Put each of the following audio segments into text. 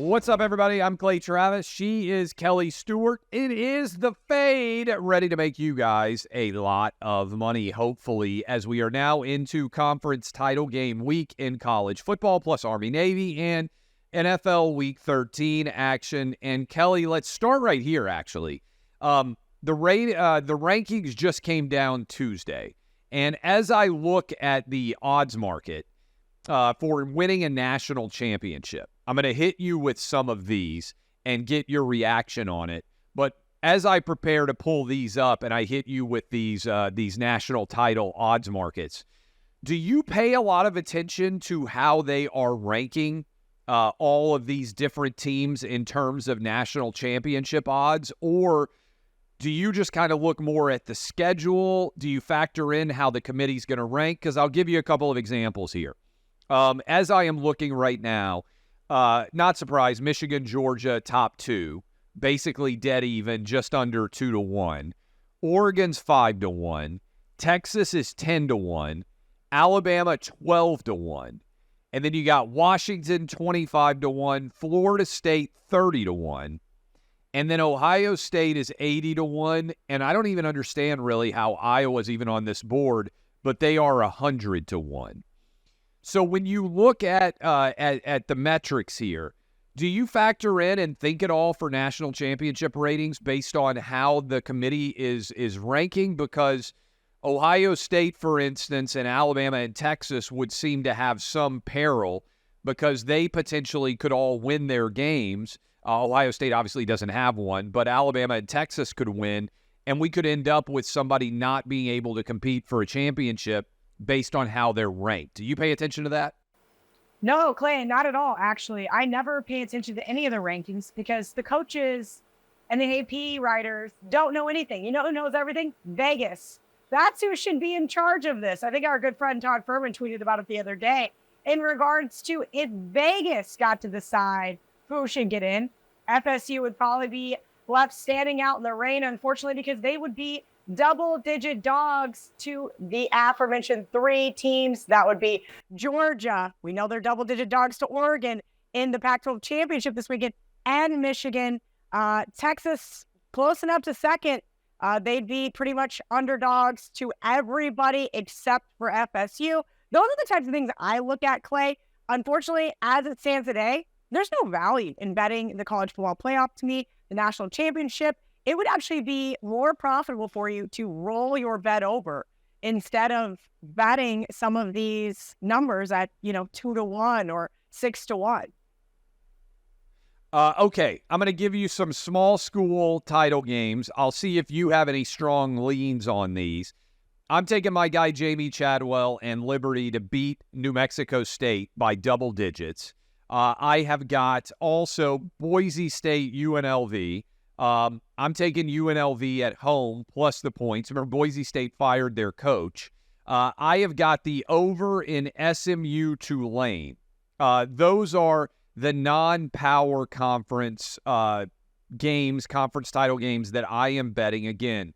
What's up, everybody? I'm Clay Travis. She is Kelly Stewart. It is the Fade, ready to make you guys a lot of money, hopefully, as we are now into conference title game week in college football, plus Army-Navy, and NFL Week 13 action. And Kelly, let's start right here, actually. The rankings just came down Tuesday. And as I look at the odds market for winning a national championship, I'm going to hit you with some of these and get your reaction on it. But as I prepare to pull these up and I hit you with these national title odds markets, do you pay a lot of attention to how they are ranking all of these different teams in terms of national championship odds? Or do you just kind of look more at the schedule? Do you factor in how the committee's going to rank? Because I'll give you a couple of examples here. As I am looking right now, not surprised, Michigan, Georgia, top two, basically dead even, just under 2-1. Oregon's 5-1. Texas is 10-1. Alabama 12-1. And then you got Washington 25-1. Florida State 30-1. And then Ohio State is 80-1. And I don't even understand really how Iowa's even on this board, but they are 100-1. So when you look at the metrics here, do you factor in and think at all for national championship ratings based on how the committee is ranking? Because Ohio State, for instance, and Alabama and Texas would seem to have some peril because they potentially could all win their games. Ohio State obviously doesn't have one, but Alabama and Texas could win, and we could end up with somebody not being able to compete for a championship based on how they're ranked. Do you pay attention to that? No, Clay, not at all, actually. I never pay attention to any of the rankings because the coaches and the AP writers don't know anything. You know who knows everything? Vegas. That's who should be in charge of this. I think our good friend Todd Furman tweeted about it the other day in regards to if Vegas got to decide who should get in, FSU would probably be left standing out in the rain, unfortunately, because they would be double-digit dogs to the aforementioned three teams. That would be Georgia. We know they're double-digit dogs to Oregon in the Pac-12 championship this weekend, and Michigan. Texas, close enough to second. They'd be pretty much underdogs to everybody except for FSU. Those are the types of things I look at, Clay. Unfortunately, as it stands today, there's no value in betting the college football playoff to me, the national championship. It would actually be more profitable for you to roll your bet over instead of betting some of these numbers at, 2-1 or 6-1. Okay, I'm going to give you some small school title games. I'll see if you have any strong leans on these. I'm taking my guy Jamie Chadwell and Liberty to beat New Mexico State by double digits. I have got also Boise State, UNLV. I'm taking UNLV at home plus the points. Remember, Boise State fired their coach. I have got the over in SMU Tulane. Those are the non-power conference games, conference title games that I am betting. Again,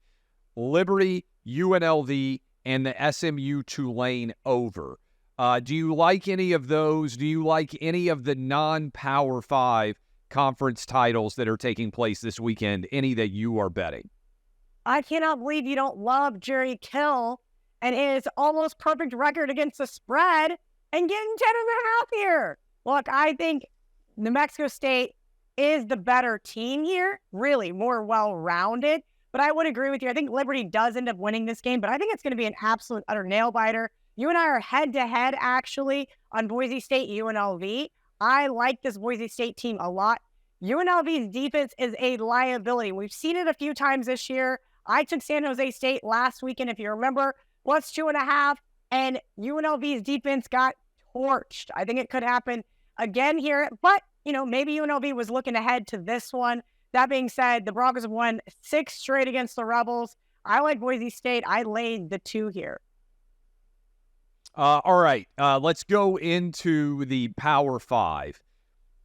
Liberty, UNLV, and the SMU Tulane over. Do you like any of those? Do you like any of the non-power 5 conference titles that are taking place this weekend, any that you are betting? I cannot believe you don't love Jerry Kill and his almost perfect record against the spread and getting 10.5 here. Look, I think New Mexico State is the better team here, really more well-rounded, but I would agree with you. I think Liberty does end up winning this game, but I think it's going to be an absolute utter nail-biter. You and I are head-to-head, actually, on Boise State UNLV. I like this Boise State team a lot. UNLV's defense is a liability. We've seen it a few times this year. I took San Jose State last weekend, if you remember, plus 2.5, and UNLV's defense got torched. I think it could happen again here, but, maybe UNLV was looking ahead to this one. That being said, the Broncos have won 6 straight against the Rebels. I like Boise State. I laid the 2 here. All right, let's go into the Power 5.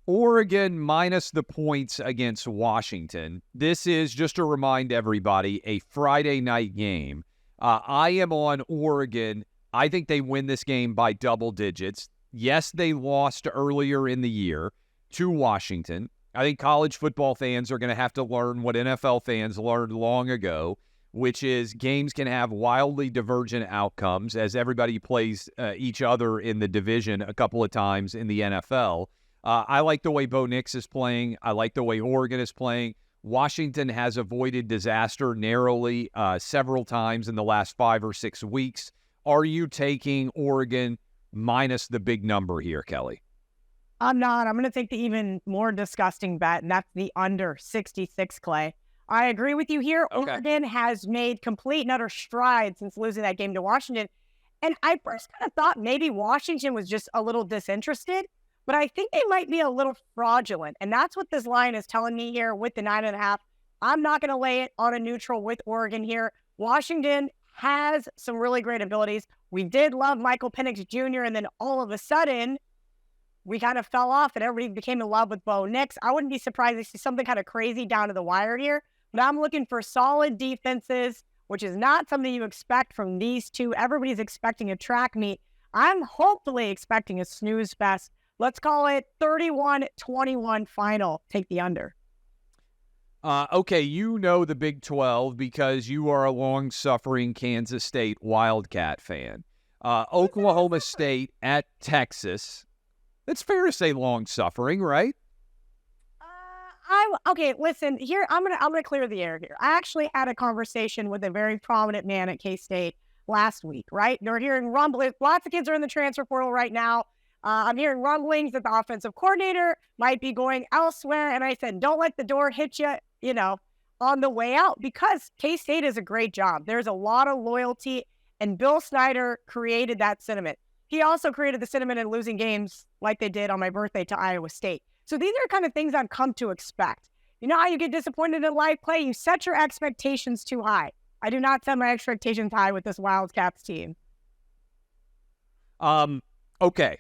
Oregon minus the points against Washington. This is, just to remind everybody, a Friday night game. I am on Oregon. I think they win this game by double digits. Yes, they lost earlier in the year to Washington. I think college football fans are going to have to learn what NFL fans learned long ago, which is games can have wildly divergent outcomes as everybody plays each other in the division a couple of times in the NFL. I like the way Bo Nix is playing. I like the way Oregon is playing. Washington has avoided disaster narrowly several times in the last 5 or 6 weeks. Are you taking Oregon minus the big number here, Kelly? I'm not. I'm going to take the even more disgusting bet, and that's the under 66, Clay. I agree with you here. Okay. Oregon has made complete and utter strides since losing that game to Washington. And I first kind of thought maybe Washington was just a little disinterested, but I think they might be a little fraudulent. And that's what this line is telling me here with the 9.5. I'm not going to lay it on a neutral with Oregon here. Washington has some really great abilities. We did love Michael Penix Jr., and then all of a sudden, we kind of fell off and everybody became in love with Bo Nix. I wouldn't be surprised to see something kind of crazy down to the wire here, but I'm looking for solid defenses, which is not something you expect from these two. Everybody's expecting a track meet. I'm hopefully expecting a snooze fest. Let's call it 31-21 final. Take the under. Okay, you know the Big 12 because you are a long-suffering Kansas State Wildcat fan. Oklahoma State at Texas. It's fair to say long-suffering, right? Okay, listen, here, I'm gonna clear the air here. I actually had a conversation with a very prominent man at K-State last week, right? They're hearing rumblings. Lots of kids are in the transfer portal right now. I'm hearing rumblings that the offensive coordinator might be going elsewhere. And I said, don't let the door hit you, on the way out, because K-State is a great job. There's a lot of loyalty, and Bill Snyder created that sentiment. He also created the sentiment in losing games like they did on my birthday to Iowa State. So these are kind of things I've come to expect. You know how you get disappointed in life, Clay? You set your expectations too high. I do not set my expectations high with this Wildcats team. Okay.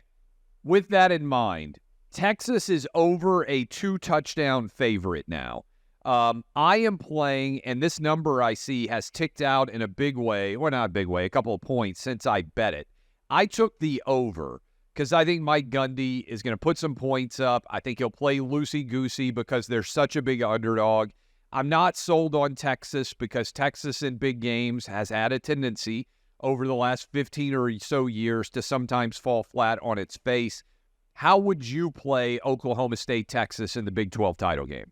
With that in mind, Texas is over a 2-touchdown favorite now. I am playing, and this number I see has ticked out in a big way, or not a big way, a couple of points since I bet it. I took the over because I think Mike Gundy is going to put some points up. I think he'll play loosey-goosey because they're such a big underdog. I'm not sold on Texas because Texas in big games has had a tendency over the last 15 or so years to sometimes fall flat on its face. How would you play Oklahoma State, Texas in the Big 12 title game?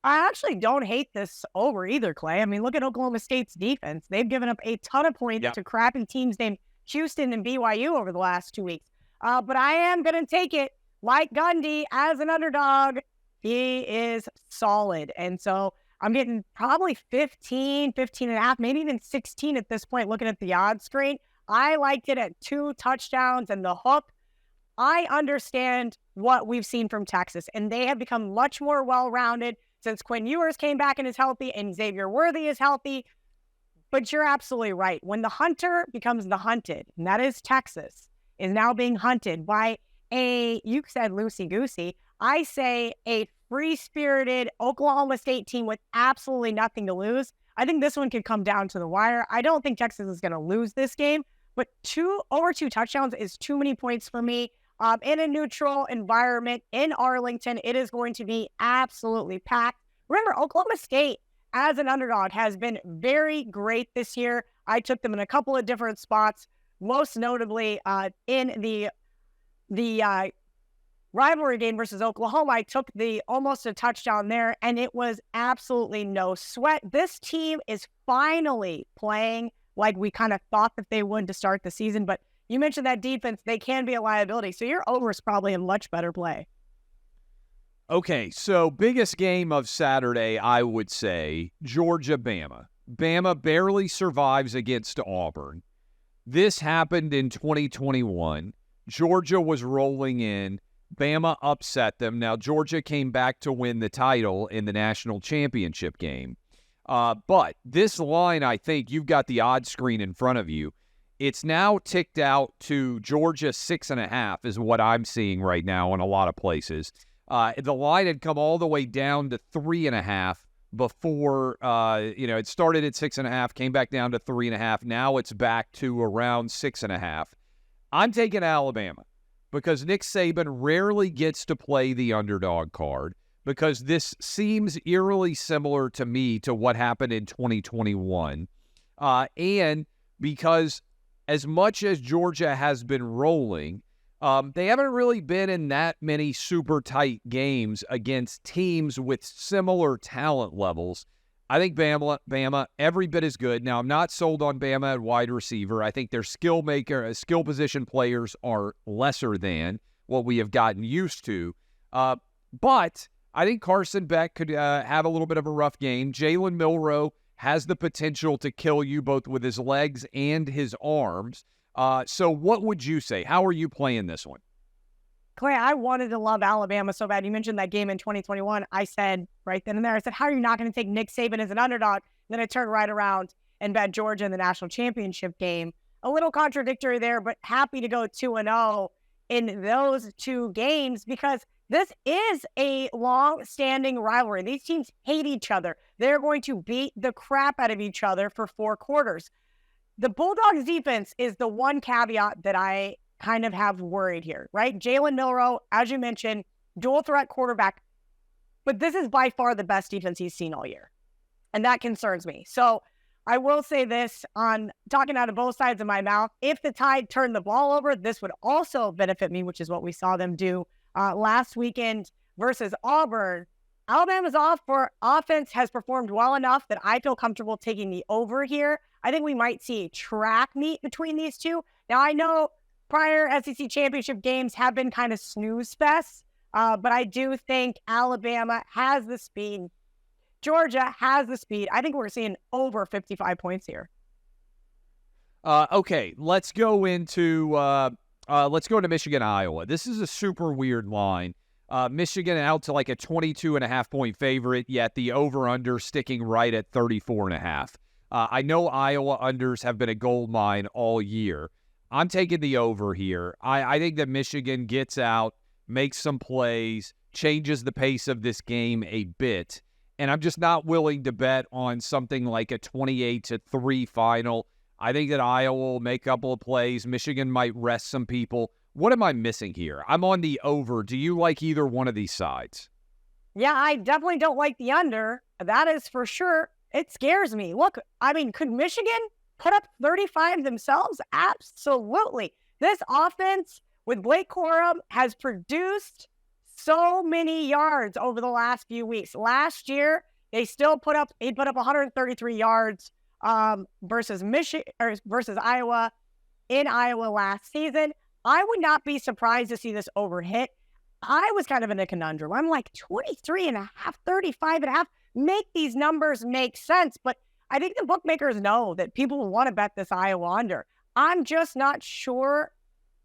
I actually don't hate this over either, Clay. I mean, look at Oklahoma State's defense. They've given up a ton of points to crappy teams named Houston and BYU over the last 2 weeks. But I am going to take it. Mike Gundy as an underdog, he is solid. And so I'm getting probably 15 and a half, maybe even 16 at this point, looking at the odds screen. I liked it at 2 touchdowns and the hook. I understand what we've seen from Texas, and they have become much more well-rounded since Quinn Ewers came back and is healthy and Xavier Worthy is healthy. But you're absolutely right. When the hunter becomes the hunted, and that is Texas, is now being hunted by you said loosey-goosey, I say a free-spirited Oklahoma State team with absolutely nothing to lose. I think this one could come down to the wire. I don't think Texas is going to lose this game, but over 2 touchdowns is too many points for me. In a neutral environment in Arlington, it is going to be absolutely packed. Remember, Oklahoma State as an underdog has been very great this year. I took them in a couple of different spots, most notably in the rivalry game versus Oklahoma. I took the almost a touchdown there, and it was absolutely no sweat. This team is finally playing like we kind of thought that they would to start the season, but you mentioned that defense, they can be a liability. So your over is probably a much better play. Okay, so biggest game of Saturday, I would say, Georgia-Bama. Bama barely survives against Auburn. This happened in 2021. Georgia was rolling in. Bama upset them. Now, Georgia came back to win the title in the national championship game. But this line, I think, you've got the odds screen in front of you. It's now ticked out to Georgia 6.5 is what I'm seeing right now in a lot of places. The line had come all the way down to 3.5 before, it started at 6.5, came back down to 3.5. Now it's back to around 6.5. I'm taking Alabama because Nick Saban rarely gets to play the underdog card, because this seems eerily similar to me to what happened in 2021. And because as much as Georgia has been rolling, they haven't really been in that many super tight games against teams with similar talent levels. I think Bama every bit as good. Now, I'm not sold on Bama at wide receiver. I think their skill position players are lesser than what we have gotten used to. But I think Carson Beck could have a little bit of a rough game. Jalen Milroe has the potential to kill you both with his legs and his arms. So what would you say? How are you playing this one? Clay, I wanted to love Alabama so bad. You mentioned that game in 2021. I said right then and there, I said, how are you not going to take Nick Saban as an underdog? Then I turned right around and bet Georgia in the national championship game. A little contradictory there, but happy to go 2-0 in those two games because this is a long-standing rivalry. These teams hate each other. They're going to beat the crap out of each other for 4 quarters. The Bulldogs defense is the one caveat that I kind of have worried here, right? Jalen Milroe, as you mentioned, dual threat quarterback, but this is by far the best defense he's seen all year. And that concerns me. So I will say this on talking out of both sides of my mouth. If the Tide turned the ball over, this would also benefit me, which is what we saw them do last weekend versus Auburn. Alabama's offense has performed well enough that I feel comfortable taking the over here. I think we might see a track meet between these two. Now, I know prior SEC championship games have been kind of snooze fests, but I do think Alabama has the speed. Georgia has the speed. I think we're seeing over 55 points here. Okay, let's go into Michigan, Iowa. This is a super weird line. Michigan out to like a 22.5 point favorite, yet the over-under sticking right at 34.5. I know Iowa unders have been a gold mine all year. I'm taking the over here. I think that Michigan gets out, makes some plays, changes the pace of this game a bit, and I'm just not willing to bet on something like a 28-3 final. I think that Iowa will make a couple of plays. Michigan might rest some people. What am I missing here? I'm on the over. Do you like either one of these sides? Yeah, I definitely don't like the under. That is for sure. It scares me. Look, I mean, could Michigan put up 35 themselves? Absolutely. This offense with Blake Corum has produced so many yards over the last few weeks. Last year, he put up 133 yards versus Iowa in Iowa last season. I would not be surprised to see this over hit. I was kind of in a conundrum. I'm like 23.5, 35.5. Make these numbers make sense. But I think the bookmakers know that people want to bet this Iowa under. I'm just not sure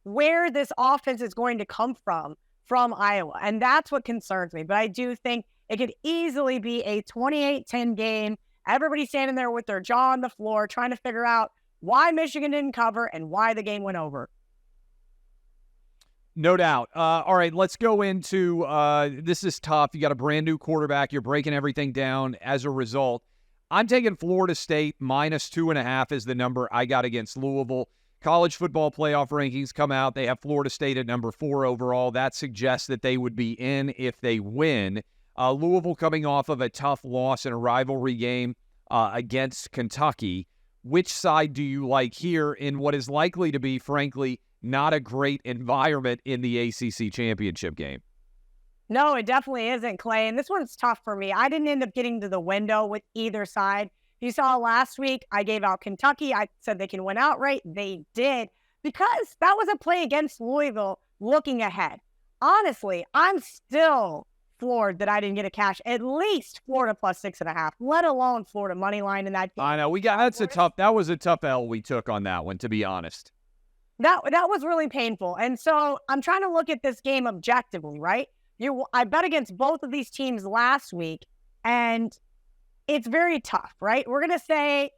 where this offense is going to come from Iowa. And that's what concerns me. But I do think it could easily be a 28-10 game. Everybody standing there with their jaw on the floor trying to figure out why Michigan didn't cover and why the game went over. No doubt. All right, let's go into this is tough. You got a brand new quarterback. You're breaking everything down as a result. I'm taking Florida State -2.5 is the number I got against Louisville. College football playoff rankings come out. They have Florida State at number 4 overall. That suggests that they would be in if they win. Louisville coming off of a tough loss in a rivalry game against Kentucky. Which side do you like here in what is likely to be, frankly, not a great environment in the ACC Championship game? No, it definitely isn't, Clay. And this one's tough for me. I didn't end up getting to the window with either side. You saw last week, I gave out Kentucky. I said they can win outright. They did, because that was a play against Louisville looking ahead. Honestly, I'm still floored that I didn't get a cash at least Florida +6.5, let alone Florida money line in that game. I know that was a tough L we took on that one, to be honest. That was really painful. And so I'm trying to look at this game objectively, right? I bet against both of these teams last week, and it's very tough, right? We're going to say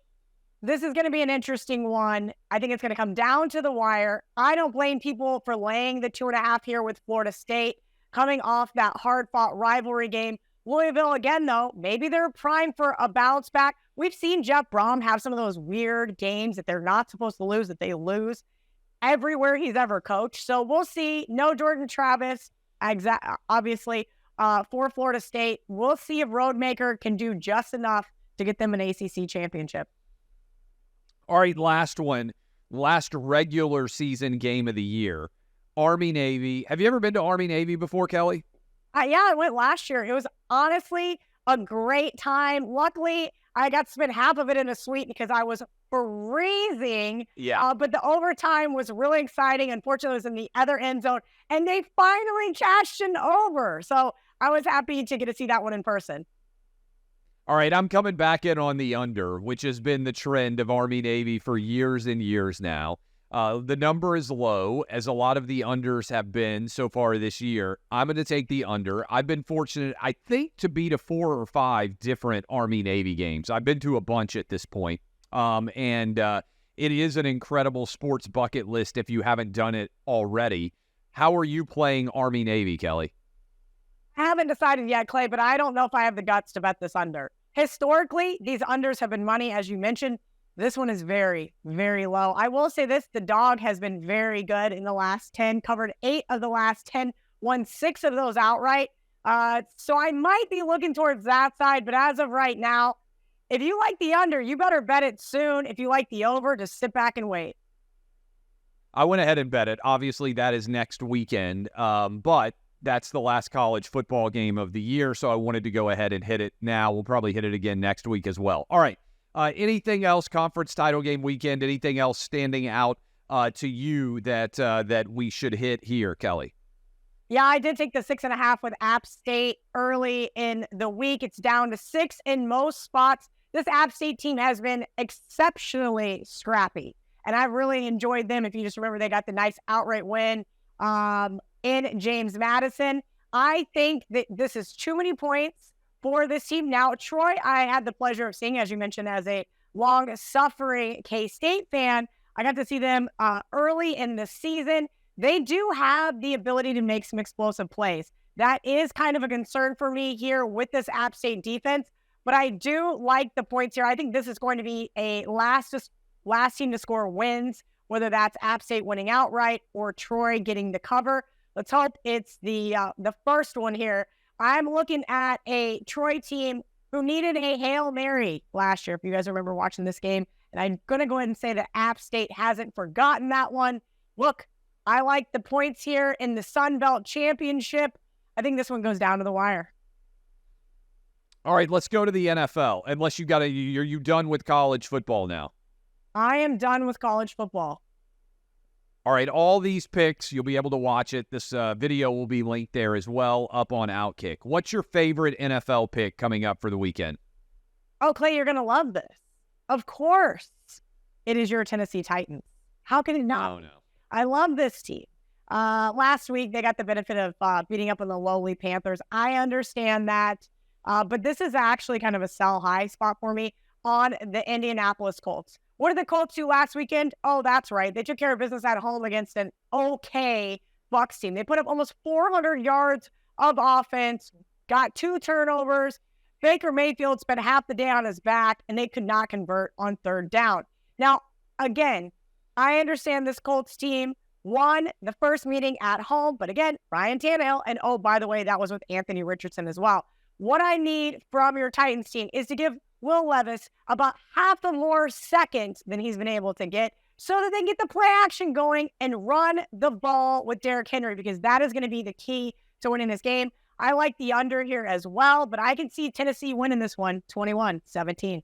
this is going to be an interesting one. I think it's going to come down to the wire. I don't blame people for laying the 2.5 here with Florida State, coming off that hard-fought rivalry game. Louisville, again, though, maybe they're primed for a bounce back. We've seen Jeff Brom have some of those weird games that they're not supposed to lose, that they lose. everywhere he's ever coached. So we'll see. No Jordan Travis, obviously, for Florida State. We'll see if Roadmaker can do just enough to get them an ACC championship. All right, last one. Last regular season game of the year. Army-Navy. Have you ever been to Army-Navy before, Kelly? Yeah, I went last year. It was honestly a great time. Luckily, I got to spend half of it in a suite because I was freezing. Yeah. But the overtime was really exciting. Unfortunately, it was in the other end zone, and they finally cashed an over. So I was happy to get to see that one in person. All right, I'm coming back in on the under, which has been the trend of Army-Navy for years and years now. The number is low, as a lot of the unders have been so far this year. I'm going to take the under. I've been fortunate, I think, to be to 4 or 5 different Army-Navy games. I've been to a bunch at this point. And it is an incredible sports bucket list if you haven't done it already. How are you playing Army-Navy, Kelly? I haven't decided yet, Clay, but I don't know if I have the guts to bet this under. Historically, these unders have been money, as you mentioned. This one is very, very low. I will say this, the dog has been very good in the last 10, covered 8 of the last 10, won 6 of those outright. So I might be looking towards that side, but as of right now, if you like the under, you better bet it soon. If you like the over, just sit back and wait. I went ahead and bet it. Obviously, that is next weekend, but that's the last college football game of the year, so I wanted to go ahead and hit it now. We'll probably hit it again next week as well. All right. Anything else, conference title game weekend, anything else standing out to you that we should hit here, Kelly? Yeah, I did take the 6.5 with App State early in the week. It's down to 6 in most spots. This App State team has been exceptionally scrappy, and I've really enjoyed them. If you just remember, they got the nice outright win in James Madison. I think that this is too many points for this team. Now, Troy, I had the pleasure of seeing, as you mentioned, as a long-suffering K-State fan. I got to see them early in the season. They do have the ability to make some explosive plays. That is kind of a concern for me here with this App State defense, but I do like the points here. I think this is going to be a last team to score wins, whether that's App State winning outright or Troy getting the cover. Let's hope it's the first one here. I'm looking at a Troy team who needed a Hail Mary last year, if you guys remember watching this game. And I'm going to go ahead and say that App State hasn't forgotten that one. Look, I like the points here in the Sun Belt Championship. I think this one goes down to the wire. All right, let's go to the NFL. Unless are you done with college football now? I am done with college football. All right, all these picks, you'll be able to watch it. This video will be linked there as well, up on OutKick. What's your favorite NFL pick coming up for the weekend? Oh, Clay, you're going to love this. Of course, it is your Tennessee Titans. How can it not? Oh, no. I love this team. Last week, they got the benefit of beating up on the lowly Panthers. I understand that, but this is actually kind of a sell high spot for me on the Indianapolis Colts. What did the Colts do last weekend? Oh, that's right. They took care of business at home against an okay Bucs team. They put up almost 400 yards of offense, got 2 turnovers. Baker Mayfield spent half the day on his back, and they could not convert on 3rd down. Now, again, I understand this Colts team won the first meeting at home, but again, Ryan Tannehill, and oh, by the way, that was with Anthony Richardson as well. What I need from your Titans team is to give Will Levis about half a more seconds than he's been able to get so that they can get the play action going and run the ball with Derrick Henry, because that is going to be the key to winning this game. I like the under here as well, but I can see Tennessee winning this one 21-17.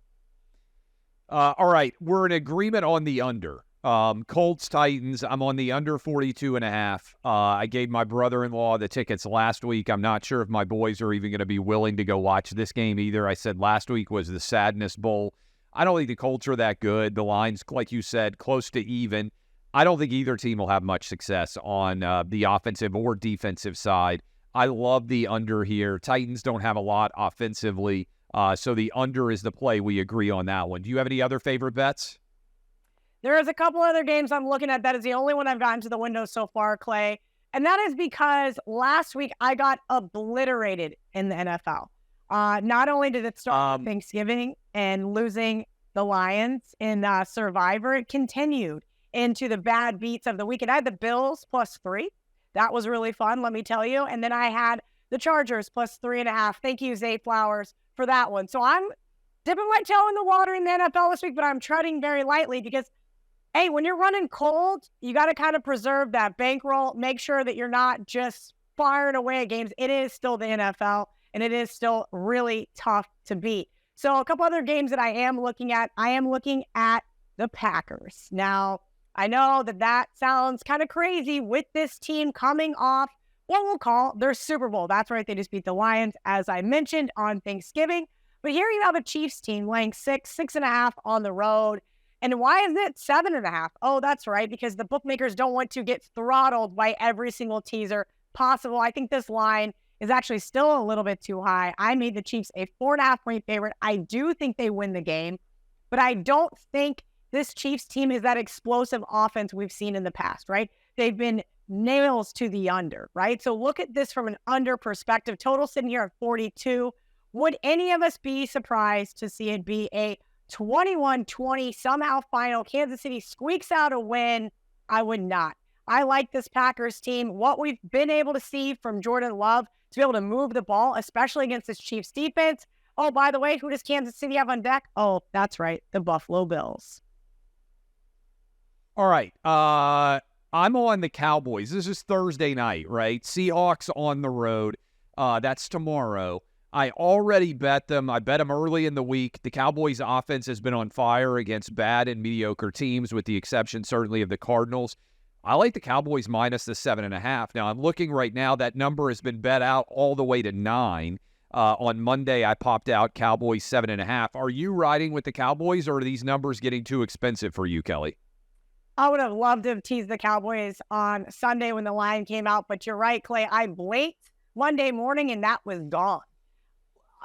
All right, we're in agreement on the under. Colts, Titans, I'm on the under 42.5. I gave my brother-in-law the tickets last week. I'm not sure if my boys are even going to be willing to go watch this game either. I said last week was the Sadness Bowl. I don't think the Colts are that good. The line's, like you said, close to even. I don't think either team will have much success on the offensive or defensive side. I love the under here. Titans don't have a lot offensively, so the under is the play. We agree on that one. Do you have any other favorite bets? There is a couple other games I'm looking at. That is the only one I've gotten to the window so far, Clay. And that is because last week I got obliterated in the NFL. Not only did it start Thanksgiving and losing the Lions in Survivor, it continued into the bad beats of the weekend. I had the Bills +3. That was really fun, let me tell you. And then I had the Chargers +3.5. Thank you, Zay Flowers, for that one. So I'm dipping my toe in the water in the NFL this week, but I'm treading very lightly because, hey, when you're running cold, you got to kind of preserve that bankroll. Make sure that you're not just firing away at games. It is still the NFL, and it is still really tough to beat. So a couple other games that I am looking at the Packers. Now, I know that sounds kind of crazy with this team coming off what we'll call their Super Bowl. That's right. They just beat the Lions, as I mentioned, on Thanksgiving. But here you have a Chiefs team laying 6.5 on the road. And why is it 7.5? Oh, that's right, because the bookmakers don't want to get throttled by every single teaser possible. I think this line is actually still a little bit too high. I made the Chiefs a 4.5-point favorite. I do think they win the game, but I don't think this Chiefs team is that explosive offense we've seen in the past, right? They've been nails to the under, right? So look at this from an under perspective. Total sitting here at 42. Would any of us be surprised to see it be a 21-20 somehow final? Kansas City squeaks out a win? I would not. I like this Packers team. What we've been able to see from Jordan Love to be able to move the ball, especially against this Chiefs defense. Oh, by the way, who does Kansas City have on deck? Oh, that's right, the Buffalo Bills. All right. I'm on the Cowboys. This is Thursday night, right? Seahawks on the road. That's tomorrow. I already bet them. I bet them early in the week. The Cowboys' offense has been on fire against bad and mediocre teams, with the exception certainly of the Cardinals. I like the Cowboys minus the 7.5. Now, I'm looking right now. That number has been bet out all the way to 9. On Monday, I popped out Cowboys 7.5. Are you riding with the Cowboys, or are these numbers getting too expensive for you, Kelly? I would have loved to have teased the Cowboys on Sunday when the line came out, but you're right, Clay. I blinked Monday morning, and that was gone.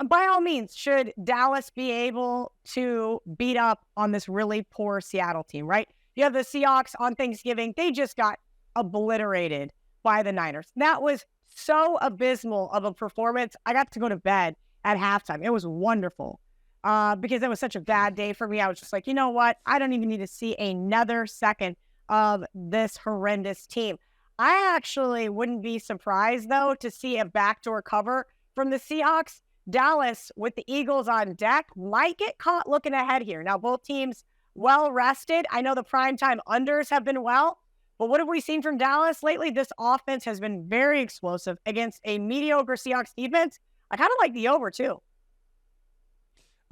By all means, should Dallas be able to beat up on this really poor Seattle team, right? You have the Seahawks on Thanksgiving. They just got obliterated by the Niners. That was so abysmal of a performance. I got to go to bed at halftime. It was wonderful because it was such a bad day for me. I was just like, you know what? I don't even need to see another second of this horrendous team. I actually wouldn't be surprised, though, to see a backdoor cover from the Seahawks. Dallas, with the Eagles on deck, might get caught looking ahead here. Now, both teams well rested. I know the primetime unders have been well, but what have we seen from Dallas lately? This offense has been very explosive against a mediocre Seahawks defense. I kind of like the over, too.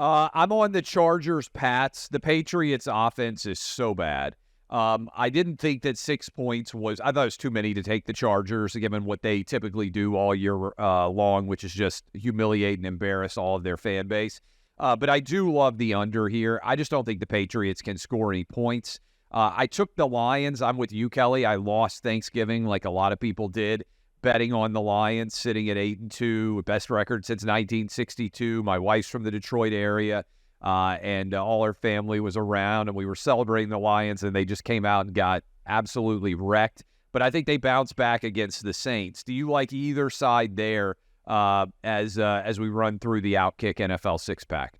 I'm on the Chargers, Pats. The Patriots' offense is so bad. I didn't think that 6 points was – I thought it was too many to take the Chargers, given what they typically do all year long, which is just humiliate and embarrass all of their fan base. But I do love the under here. I just don't think the Patriots can score any points. I took the Lions. I'm with you, Kelly. I lost Thanksgiving like a lot of people did, betting on the Lions, sitting at 8-2, best record since 1962. My wife's from the Detroit area. And all our family was around, and we were celebrating the Lions, and they just came out and got absolutely wrecked. But I think they bounced back against the Saints. Do you like either side there as we run through the OutKick NFL six-pack?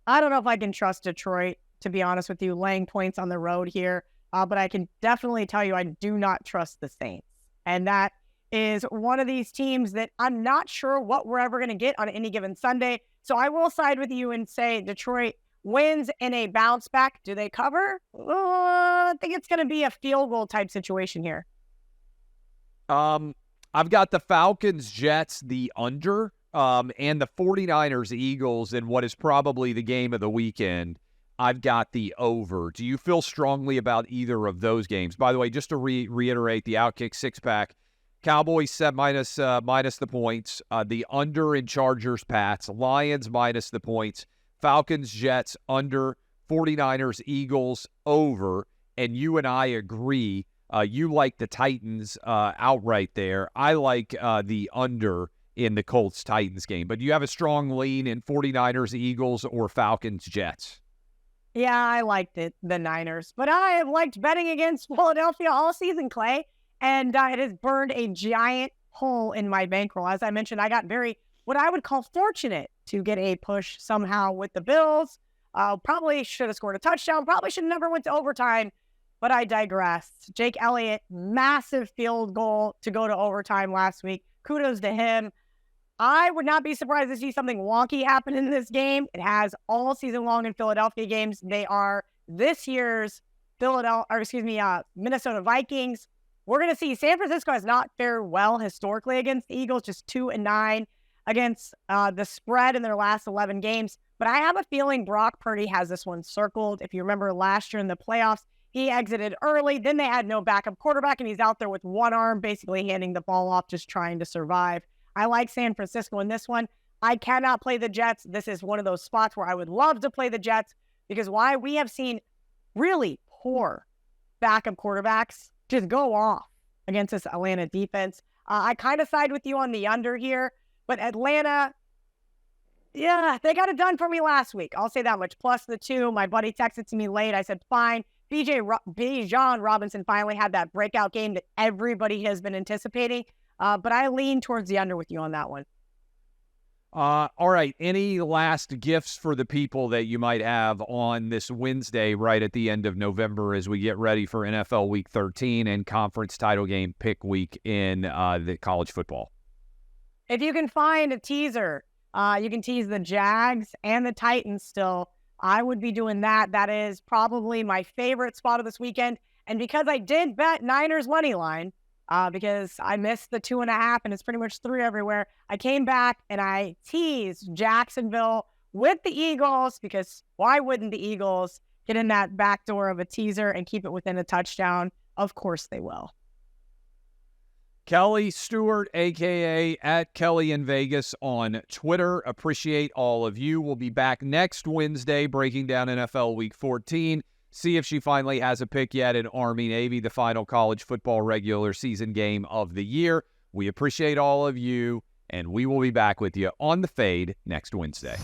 I don't know if I can trust Detroit, to be honest with you, laying points on the road here. But I can definitely tell you I do not trust the Saints. And that is one of these teams that I'm not sure what we're ever going to get on any given Sunday. So I will side with you and say Detroit wins in a bounce back. Do they cover? I think it's going to be a field goal type situation here. I've got the Falcons, Jets, the under, and the 49ers, Eagles in what is probably the game of the weekend. I've got the over. Do you feel strongly about either of those games? By the way, just to reiterate, the OutKick six-pack, Cowboys set minus the points. The under in Chargers, Pats. Lions minus the points. Falcons, Jets, under. 49ers, Eagles, over. And you and I agree. You like the Titans outright there. I like the under in the Colts-Titans game. But do you have a strong lean in 49ers, Eagles, or Falcons, Jets? Yeah, I liked it, the Niners. But I have liked betting against Philadelphia all season, Clay. And it has burned a giant hole in my bankroll. As I mentioned, I got what I would call fortunate to get a push somehow with the Bills. Probably should have scored a touchdown. Probably should have never went to overtime. but I digress. Jake Elliott, massive field goal to go to overtime last week. Kudos to him. I would not be surprised to see something wonky happen in this game. It has all season long in Philadelphia games. They are this year's Minnesota Vikings. We're going to see San Francisco has not fared well historically against the Eagles, just 2-9 against the spread in their last 11 games. But I have a feeling Brock Purdy has this one circled. If you remember last year in the playoffs, he exited early. Then they had no backup quarterback, and he's out there with one arm, basically handing the ball off, just trying to survive. I like San Francisco in this one. I cannot play the Jets. This is one of those spots where I would love to play the Jets because why? We have seen really poor backup quarterbacks just go off against this Atlanta defense. I kind of side with you on the under here, but Atlanta, yeah, they got it done for me last week. I'll say that much. Plus the 2. My buddy texted to me late. I said, fine. Bijan Robinson finally had that breakout game that everybody has been anticipating. But I lean towards the under with you on that one. All right. Any last gifts for the people that you might have on this Wednesday right at the end of November as we get ready for NFL Week 13 and conference title game pick week in the college football? If you can find a teaser, you can tease the Jags and the Titans still. I would be doing that. That is probably my favorite spot of this weekend. And because I did bet Niners money line, because I missed the 2.5 and it's pretty much 3 everywhere. I came back and I teased Jacksonville with the Eagles because why wouldn't the Eagles get in that back door of a teaser and keep it within a touchdown? Of course they will. Kelly Stewart, a.k.a. at Kelly in Vegas on Twitter. Appreciate all of you. We'll be back next Wednesday breaking down NFL Week 14. See if she finally has a pick yet in Army-Navy, the final college football regular season game of the year. We appreciate all of you, and we will be back with you on The Fade next Wednesday.